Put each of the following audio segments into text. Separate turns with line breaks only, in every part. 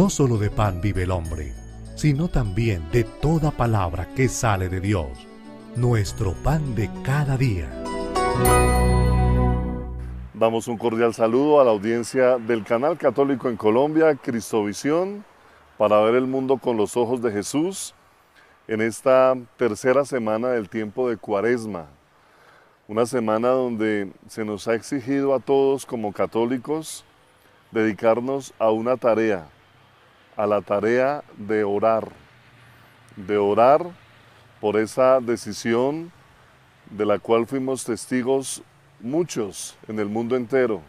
No solo de pan vive el hombre, sino también de toda palabra que sale de Dios. Nuestro pan de cada día.
Damos un cordial saludo a la audiencia del canal católico en Colombia, Cristovisión, para ver el mundo con los ojos de Jesús, en esta tercera semana del tiempo de Cuaresma. Una semana donde se nos ha exigido a todos como católicos dedicarnos a una tarea, a la tarea de orar por esa decisión de la cual fuimos testigos muchos en el mundo entero,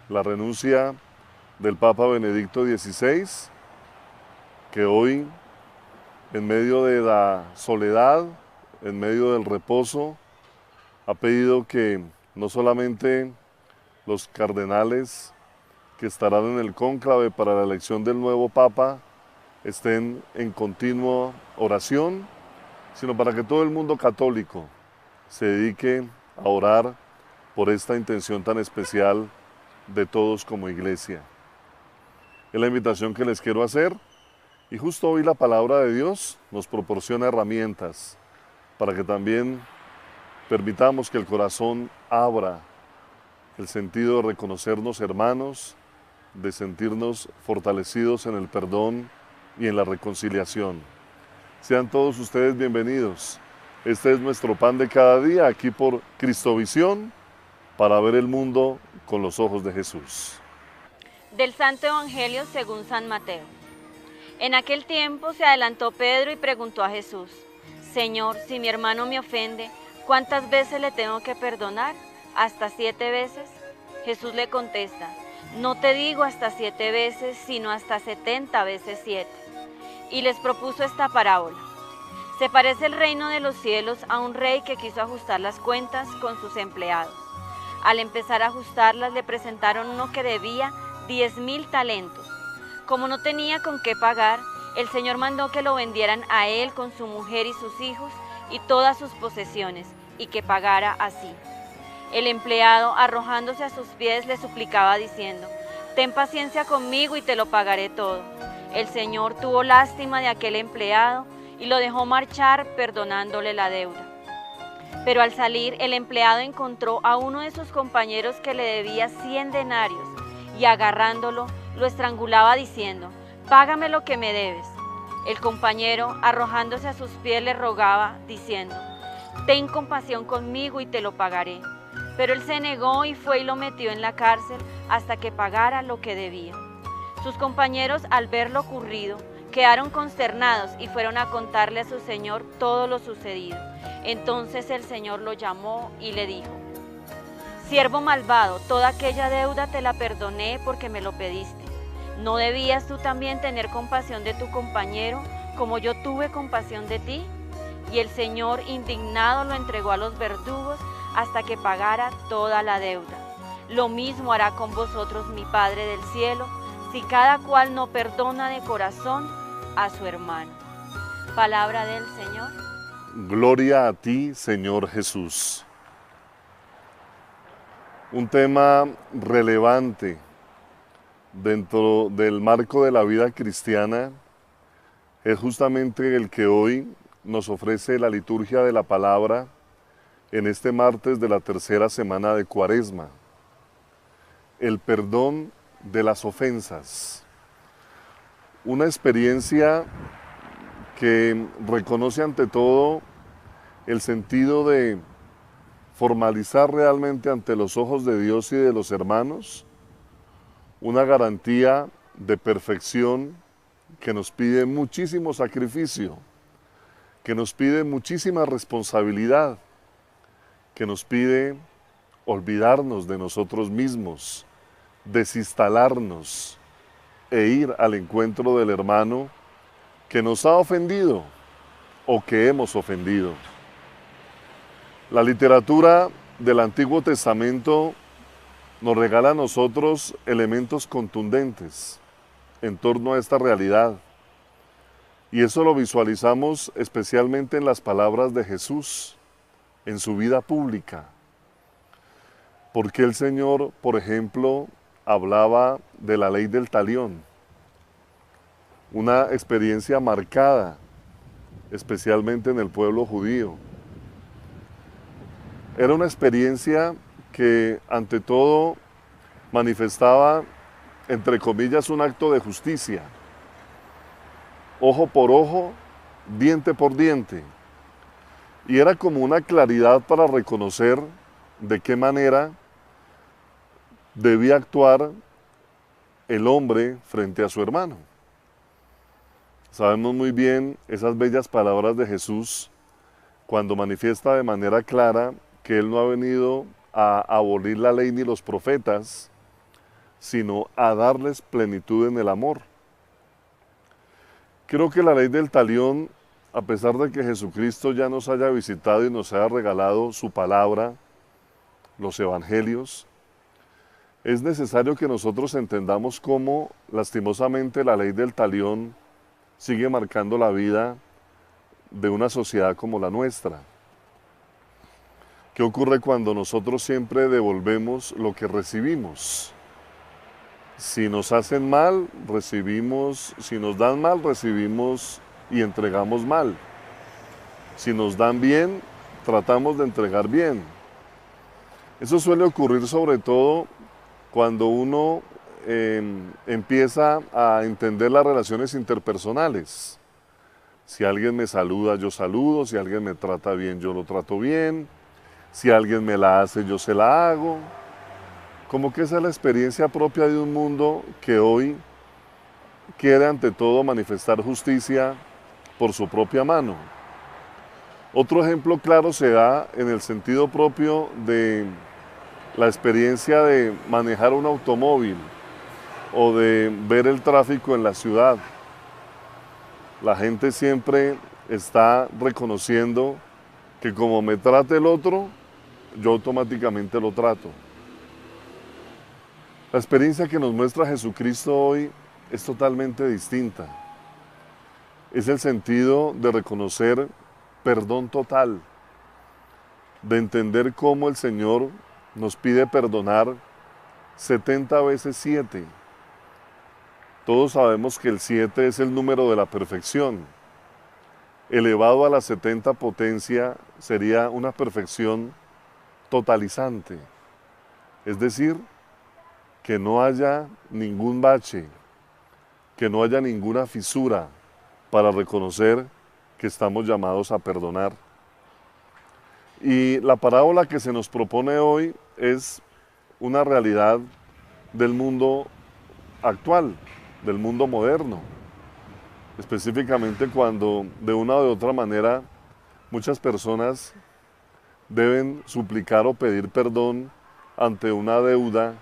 la renuncia del Papa Benedicto XVI, que hoy, en medio de la soledad, en medio del reposo, ha pedido que no solamente los cardenales que estarán en el cónclave para la elección del nuevo Papa estén en continua oración, sino para que todo el mundo católico se dedique a orar por esta intención tan especial de todos como iglesia. Es la invitación que les quiero hacer, y justo hoy la palabra de Dios nos proporciona herramientas para que también permitamos que el corazón abra el sentido de reconocernos hermanos, de sentirnos fortalecidos en el perdón y en la reconciliación. Sean todos ustedes bienvenidos. Este es nuestro pan de cada día, aquí por Cristovisión, para ver el mundo con los ojos de Jesús.
Del Santo Evangelio según San Mateo. En aquel tiempo se adelantó Pedro y preguntó a Jesús: Señor, si mi hermano me ofende, ¿cuántas veces le tengo que perdonar? ¿Hasta 7 veces? Jesús le contesta: No te digo hasta 7 veces, sino hasta 70 veces 7. Y les propuso esta parábola. Se parece el reino de los cielos a un rey que quiso ajustar las cuentas con sus empleados. Al empezar a ajustarlas, le presentaron uno que debía 10.000 talentos. Como no tenía con qué pagar, el Señor mandó que lo vendieran a él con su mujer y sus hijos y todas sus posesiones, y que pagara así. El empleado, arrojándose a sus pies, le suplicaba diciendo: Ten paciencia conmigo y te lo pagaré todo. El Señor tuvo lástima de aquel empleado y lo dejó marchar, perdonándole la deuda. Pero al salir, el empleado encontró a uno de sus compañeros que le debía 100 denarios y, agarrándolo, lo estrangulaba diciendo: Págame lo que me debes. El compañero, arrojándose a sus pies, le rogaba diciendo: Ten compasión conmigo y te lo pagaré. Pero él se negó y fue y lo metió en la cárcel hasta que pagara lo que debía. Sus compañeros, al ver lo ocurrido, quedaron consternados y fueron a contarle a su señor todo lo sucedido. Entonces el Señor lo llamó y le dijo: Siervo malvado, toda aquella deuda te la perdoné porque me lo pediste. ¿No debías tú también tener compasión de tu compañero, como yo tuve compasión de ti? Y el Señor, indignado, lo entregó a los verdugos hasta que pagara toda la deuda. Lo mismo hará con vosotros mi Padre del cielo, si cada cual no perdona de corazón a su hermano. Palabra del Señor.
Gloria a ti, Señor Jesús. Un tema relevante dentro del marco de la vida cristiana es justamente el que hoy nos ofrece la liturgia de la palabra en este martes de la tercera semana de Cuaresma. El perdón de las ofensas. Una experiencia que reconoce ante todo el sentido de formalizar realmente ante los ojos de Dios y de los hermanos una garantía de perfección que nos pide muchísimo sacrificio, que nos pide muchísima responsabilidad, que nos pide olvidarnos de nosotros mismos, desinstalarnos e ir al encuentro del hermano que nos ha ofendido o que hemos ofendido. La literatura del Antiguo Testamento nos regala a nosotros elementos contundentes en torno a esta realidad. Y eso lo visualizamos especialmente en las palabras de Jesús, en su vida pública. Porque el Señor, por ejemplo, hablaba de la ley del talión, una experiencia marcada, especialmente en el pueblo judío. Era una experiencia que ante todo manifestaba, entre comillas, un acto de justicia. Ojo por ojo, diente por diente. Y era como una claridad para reconocer de qué manera debía actuar el hombre frente a su hermano. Sabemos muy bien esas bellas palabras de Jesús cuando manifiesta de manera clara que Él no ha venido a abolir la ley ni los profetas, sino a darles plenitud en el amor. Creo que la ley del talión, a pesar de que Jesucristo ya nos haya visitado y nos haya regalado su palabra, los evangelios, es necesario que nosotros entendamos cómo lastimosamente la ley del talión sigue marcando la vida de una sociedad como la nuestra. ¿Qué ocurre cuando nosotros siempre devolvemos lo que recibimos? Si nos hacen mal, recibimos; si nos dan mal, recibimos y entregamos mal. Si nos dan bien, tratamos de entregar bien. Eso suele ocurrir sobre todo cuando uno empieza a entender las relaciones interpersonales. Si alguien me saluda, yo saludo; si alguien me trata bien, yo lo trato bien; si alguien me la hace, yo se la hago. Como que esa es la experiencia propia de un mundo que hoy quiere ante todo manifestar justicia por su propia mano. Otro ejemplo claro se da en el sentido propio de la experiencia de manejar un automóvil o de ver el tráfico en la ciudad. La gente siempre está reconociendo que como me trate el otro, yo automáticamente lo trato. La experiencia que nos muestra Jesucristo hoy es totalmente distinta. Es el sentido de reconocer perdón total, de entender cómo el Señor nos pide perdonar 70 veces 7. Todos sabemos que el 7 es el número de la perfección. Elevado a la 70 potencia sería una perfección totalizante. Es decir, que no haya ningún bache, que no haya ninguna fisura para reconocer que estamos llamados a perdonar. Y la parábola que se nos propone hoy es una realidad del mundo actual, del mundo moderno. Específicamente cuando de una o de otra manera muchas personas deben suplicar o pedir perdón ante una deuda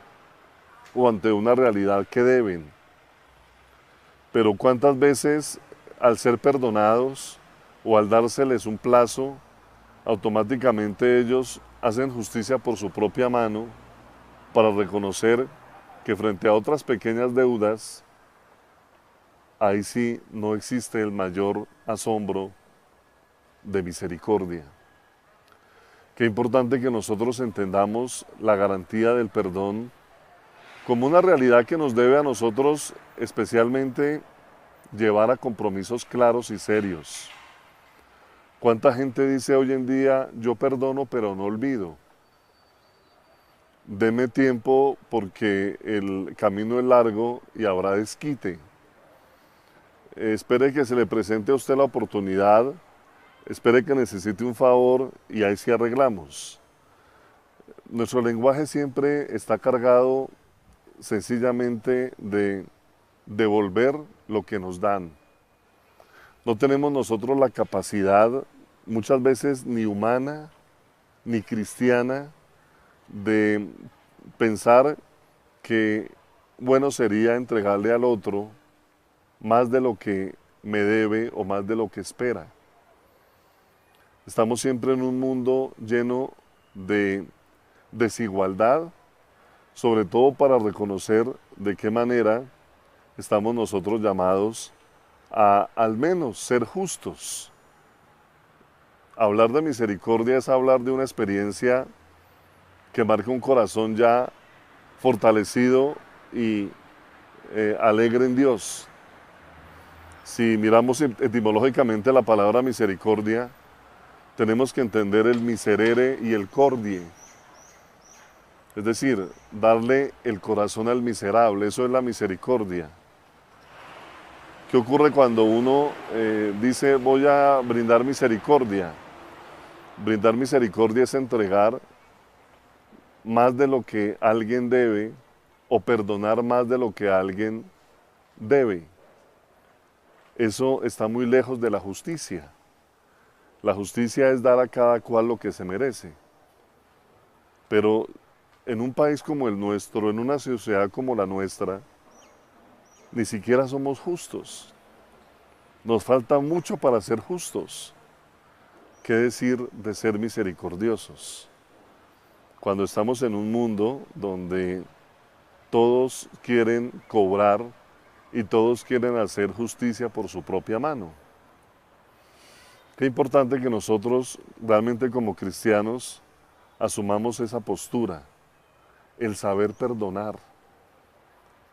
o ante una realidad que deben. Pero ¿cuántas veces al ser perdonados o al dárseles un plazo, automáticamente ellos hacen justicia por su propia mano para reconocer que frente a otras pequeñas deudas, ahí sí no existe el mayor asombro de misericordia? Qué importante que nosotros entendamos la garantía del perdón como una realidad que nos debe a nosotros especialmente llevar a compromisos claros y serios. ¿Cuánta gente dice hoy en día, yo perdono pero no olvido? Deme tiempo porque el camino es largo y habrá desquite. Espere que se le presente a usted la oportunidad, espere que necesite un favor y ahí sí arreglamos. Nuestro lenguaje siempre está cargado sencillamente de devolver lo que nos dan. No tenemos nosotros la capacidad, muchas veces ni humana, ni cristiana, de pensar que bueno sería entregarle al otro más de lo que me debe o más de lo que espera. Estamos siempre en un mundo lleno de desigualdad, sobre todo para reconocer de qué manera estamos nosotros llamados a al menos ser justos. Hablar de misericordia es hablar de una experiencia que marca un corazón ya fortalecido y alegre en Dios. Si miramos etimológicamente la palabra misericordia, tenemos que entender el miserere y el cordie. Es decir, darle el corazón al miserable, eso es la misericordia. ¿Qué ocurre cuando uno dice voy a brindar misericordia? Brindar misericordia es entregar más de lo que alguien debe o perdonar más de lo que alguien debe. Eso está muy lejos de la justicia. La justicia es dar a cada cual lo que se merece. Pero en un país como el nuestro, en una sociedad como la nuestra, ni siquiera somos justos. Nos falta mucho para ser justos. ¿Qué decir de ser misericordiosos? Cuando estamos en un mundo donde todos quieren cobrar y todos quieren hacer justicia por su propia mano. Qué importante que nosotros realmente como cristianos asumamos esa postura, el saber perdonar,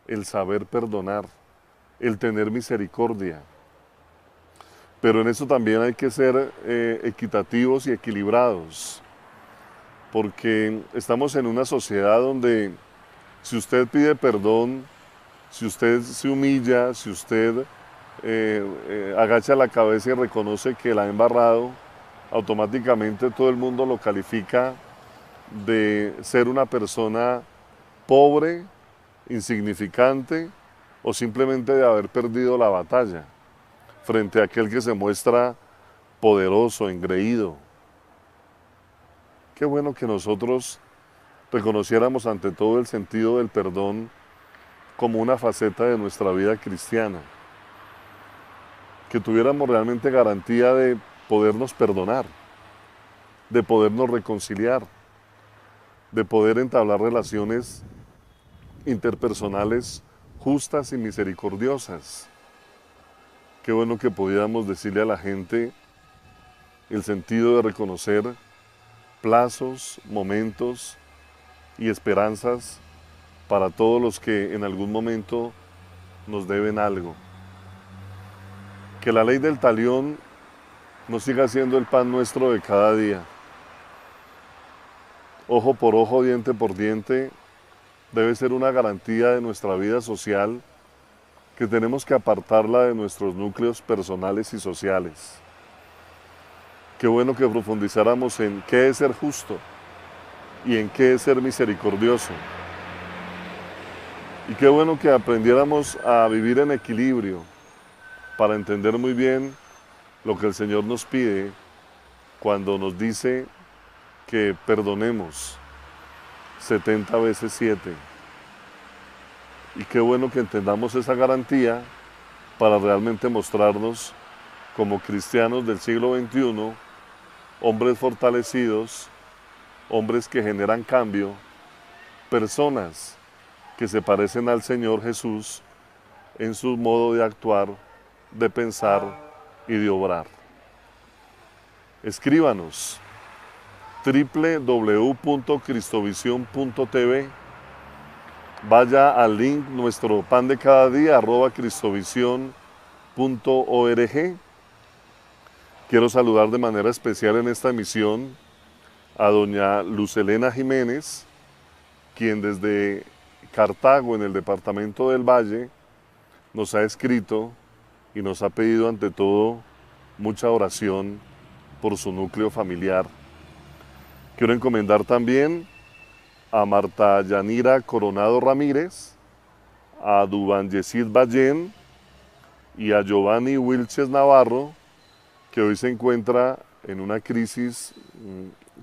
el tener misericordia. Pero en eso también hay que ser equitativos y equilibrados, porque estamos en una sociedad donde si usted pide perdón, si usted se humilla, si usted agacha la cabeza y reconoce que la ha embarrado, automáticamente todo el mundo lo califica de ser una persona pobre, insignificante o simplemente de haber perdido la batalla frente a aquel que se muestra poderoso, engreído. Qué bueno que nosotros reconociéramos ante todo el sentido del perdón como una faceta de nuestra vida cristiana, que tuviéramos realmente garantía de podernos perdonar, de podernos reconciliar, de poder entablar relaciones interpersonales justas y misericordiosas. Qué bueno que pudiéramos decirle a la gente el sentido de reconocer plazos, momentos y esperanzas para todos los que en algún momento nos deben algo. Que la ley del talión no siga siendo el pan nuestro de cada día. Ojo por ojo, diente por diente, debe ser una garantía de nuestra vida social que tenemos que apartarla de nuestros núcleos personales y sociales. Qué bueno que profundizáramos en qué es ser justo y en qué es ser misericordioso. Y qué bueno que aprendiéramos a vivir en equilibrio para entender muy bien lo que el Señor nos pide cuando nos dice que perdonemos 70 veces 7. Y qué bueno que entendamos esa garantía para realmente mostrarnos como cristianos del siglo XXI, hombres fortalecidos, hombres que generan cambio, personas que se parecen al Señor Jesús en su modo de actuar, de pensar y de obrar. Escríbanos www.cristovision.tv. Vaya al link nuestro pan de cada día @cristovision.org. Quiero saludar de manera especial en esta emisión a doña Luz Elena Jiménez, quien desde Cartago, en el departamento del Valle, nos ha escrito y nos ha pedido ante todo mucha oración por su núcleo familiar. Quiero encomendar también a Marta Yanira Coronado Ramírez, a Dubán Yesid Ballén y a Giovanni Wilches Navarro, que hoy se encuentra en una crisis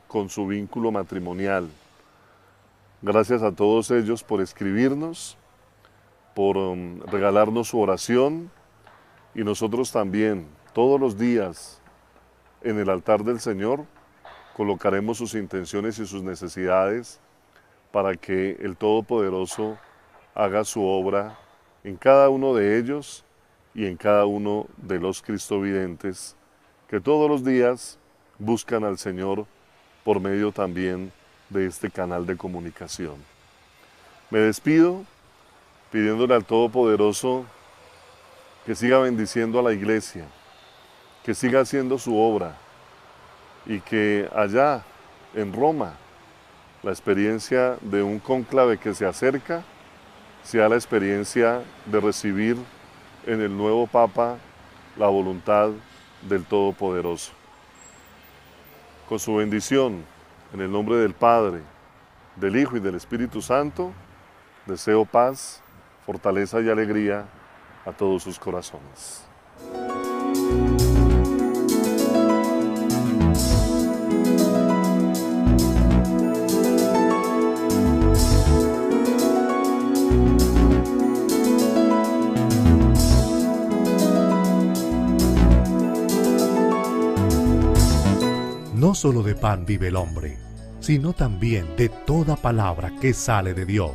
con su vínculo matrimonial. Gracias a todos ellos por escribirnos, por regalarnos su oración, y nosotros también, todos los días, en el altar del Señor, colocaremos sus intenciones y sus necesidades para que el Todopoderoso haga su obra en cada uno de ellos y en cada uno de los cristovidentes que todos los días buscan al Señor por medio también de este canal de comunicación. Me despido pidiéndole al Todopoderoso que siga bendiciendo a la iglesia, que siga haciendo su obra y que allá en Roma la experiencia de un cónclave que se acerca sea la experiencia de recibir en el nuevo Papa la voluntad del Todopoderoso. Con su bendición, en el nombre del Padre, del Hijo y del Espíritu Santo, deseo paz, fortaleza y alegría a todos sus corazones.
No solo de pan vive el hombre, sino también de toda palabra que sale de Dios,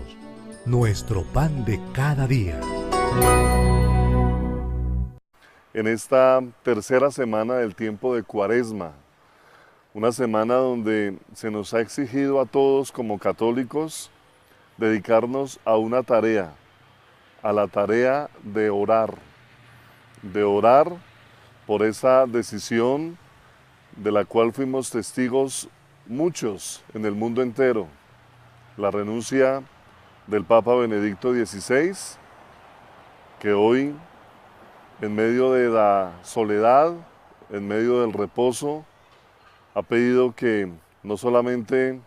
nuestro pan de cada día.
En esta tercera semana del tiempo de Cuaresma, una semana donde se nos ha exigido a todos como católicos dedicarnos a una tarea, a la tarea de orar por esa decisión de la cual fuimos testigos muchos en el mundo entero, la renuncia del Papa Benedicto XVI, que hoy, en medio de la soledad, en medio del reposo, ha pedido que no solamente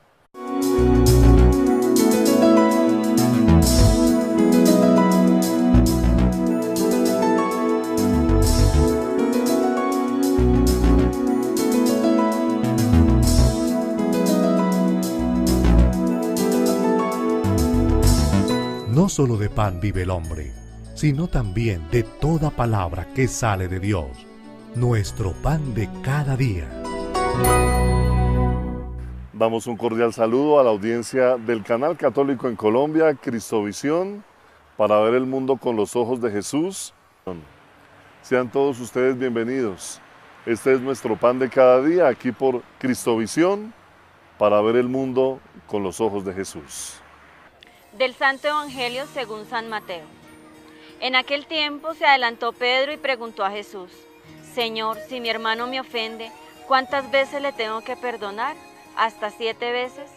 No solo de pan vive el hombre, sino también de toda palabra que sale de Dios, nuestro pan de cada día.
damos un cordial saludo a la audiencia del canal católico en Colombia, Cristovisión, para ver el mundo con los ojos de Jesús. Sean todos ustedes bienvenidos. Este es nuestro pan de cada día, aquí por Cristovisión, para ver el mundo con los ojos de Jesús.
Del Santo Evangelio según San Mateo. En aquel tiempo se adelantó Pedro y preguntó a Jesús: Señor, si mi hermano me ofende, ¿cuántas veces le tengo que perdonar? ¿Hasta 7 veces?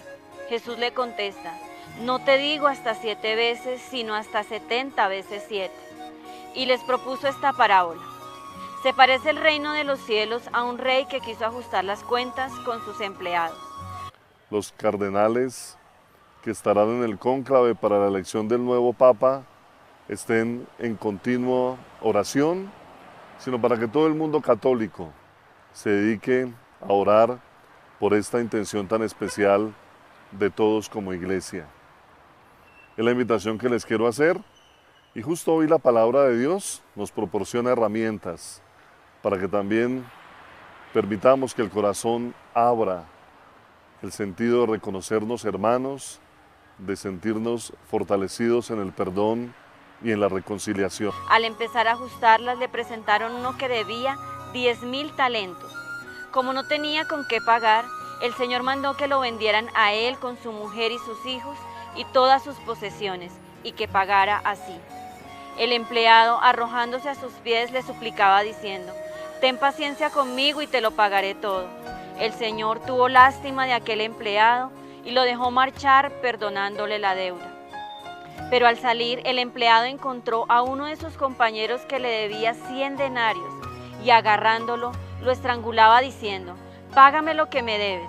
Jesús le contesta: No te digo hasta 7 veces, sino hasta 70 veces 7. Y les propuso esta parábola. Se parece el reino de los cielos a un rey que quiso ajustar las cuentas con sus empleados.
Los cardenales que estarán en el cónclave para la elección del nuevo Papa estén en continua oración, sino para que todo el mundo católico se dedique a orar por esta intención tan especial de todos como iglesia. Es la invitación que les quiero hacer, y justo hoy la palabra de Dios nos proporciona herramientas para que también permitamos que el corazón abra el sentido de reconocernos hermanos, de sentirnos fortalecidos en el perdón y en la reconciliación.
Al empezar a ajustarlas, le presentaron uno que debía 10.000 talentos. Como no tenía con qué pagar, el Señor mandó que lo vendieran a él con su mujer y sus hijos y todas sus posesiones, y que pagara así. El empleado, arrojándose a sus pies, le suplicaba diciendo: Ten paciencia conmigo y te lo pagaré todo. El Señor tuvo lástima de aquel empleado y lo dejó marchar, perdonándole la deuda. Pero al salir, el empleado encontró a uno de sus compañeros que le debía 100 denarios y agarrándolo, lo estrangulaba diciendo: Págame lo que me debes.